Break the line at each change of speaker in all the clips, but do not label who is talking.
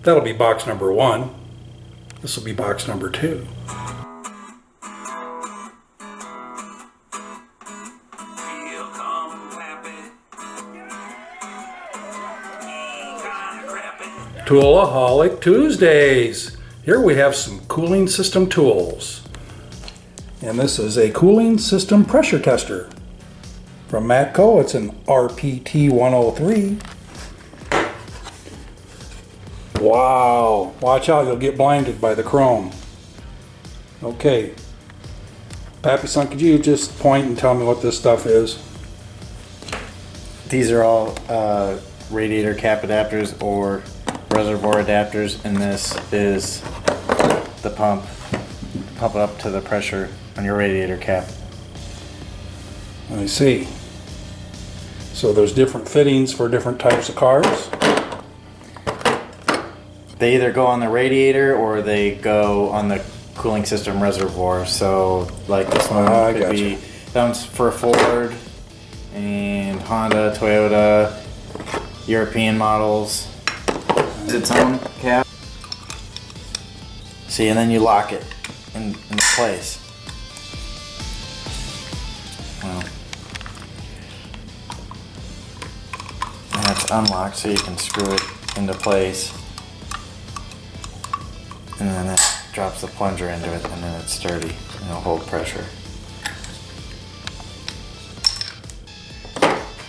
That'll be box number 1. This will be box number 2. Toolaholic Tuesdays. Here we have some cooling system tools. And this is a cooling system pressure tester. From Matco, it's an RPT 103. Wow, watch out, you'll get blinded by the chrome. Okay, Pappy son, could you just point and tell me what this stuff is?
These are all radiator cap adapters or reservoir adapters, and this is the pump it up to the pressure on your radiator cap.
I see. So there's different fittings for different types of cars?
They either go on the radiator or they go on the cooling system reservoir. So like this one could be, that one's for Ford and Honda, Toyota, European models. Its own cap. See, and then you lock it in place. Well, and it's unlocked so you can screw it into place. And then that drops the plunger into it, and then it's sturdy and it'll hold pressure.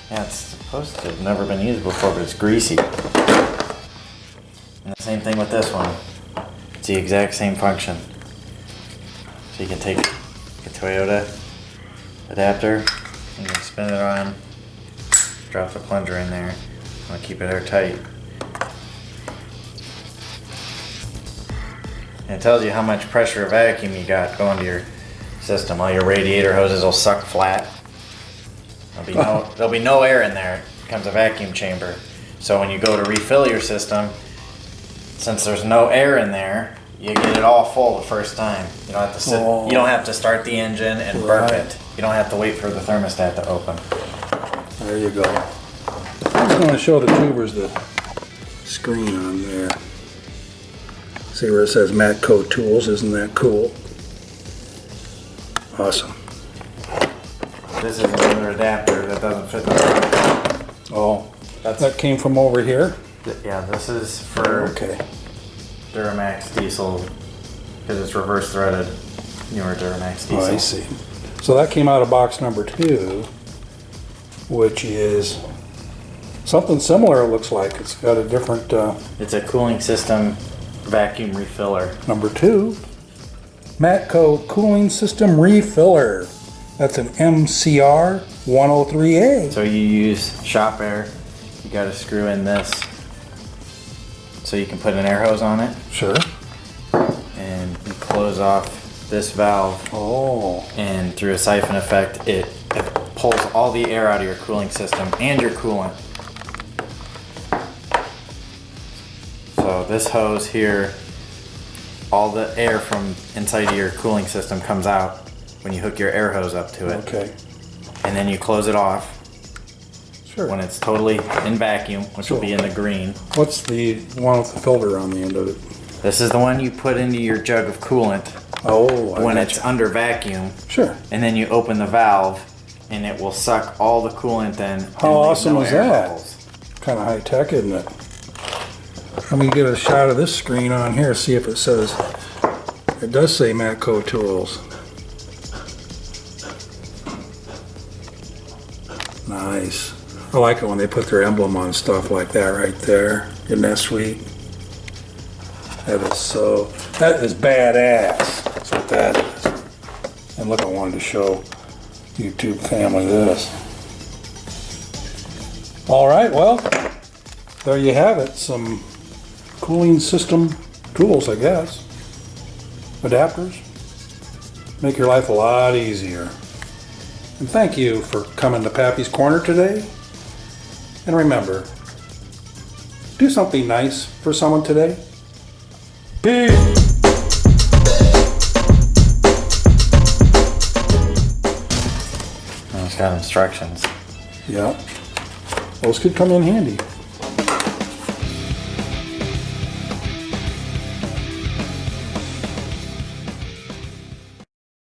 Yeah, it's supposed to have never been used before, but it's greasy. And the same thing with this one. It's the exact same function. So you can take a Toyota adapter, and you can spin it on, drop the plunger in there, and keep it airtight. And it tells you how much pressure or vacuum you got going to your system. All your radiator hoses will suck flat. There'll be no air in there. It becomes a vacuum chamber. So when you go to refill your system, since there's no air in there, you get it all full the first time. You don't have to sit. You don't have to start the engine and burp it. You don't have to wait for the thermostat to open.
There you go. I'm just going to show the tubers the screen on there. See where it says Matco Tools? Isn't that cool? Awesome.
This is another adapter that doesn't fit the front.
Oh, that came from over here?
Yeah, this is for Duramax diesel because it's reverse threaded. Newer Duramax diesel.
Oh, I see. So that came out of box number 2, which is something similar. It looks like it's got a different.
It's a cooling system vacuum refiller.
Number 2, Matco cooling system refiller. That's an MCR 103A.
So you use shop air. You got to screw in this so you can put an air hose on it.
Sure.
And you close off this valve.
Oh.
And through a siphon effect, it pulls all the air out of your cooling system and your coolant. So this hose here, all the air from inside of your cooling system comes out when you hook your air hose up to it.
Okay.
And then you close it off.
Sure.
When it's totally in vacuum, which will be in the green.
What's the one with the filter on the end of it?
This is the one you put into your jug of coolant.
Oh,
when it's under vacuum.
Sure.
And then you open the valve, and it will suck all the coolant in.
How awesome is that? Kind of high tech, isn't it? Let me get a shot of this screen on here, see if it says. It does say Matco Tools. Nice. I like it when they put their emblem on stuff like that right there. Isn't that sweet? That is badass. That's what that is. And look, I wanted to show YouTube family this. All right, well, there you have it. Some cooling system tools, I guess. Adapters. Make your life a lot easier. And thank you for coming to Pappy's Corner today. And remember, do something nice for someone today. Peace!
It's got instructions.
Yeah. Those could come in handy.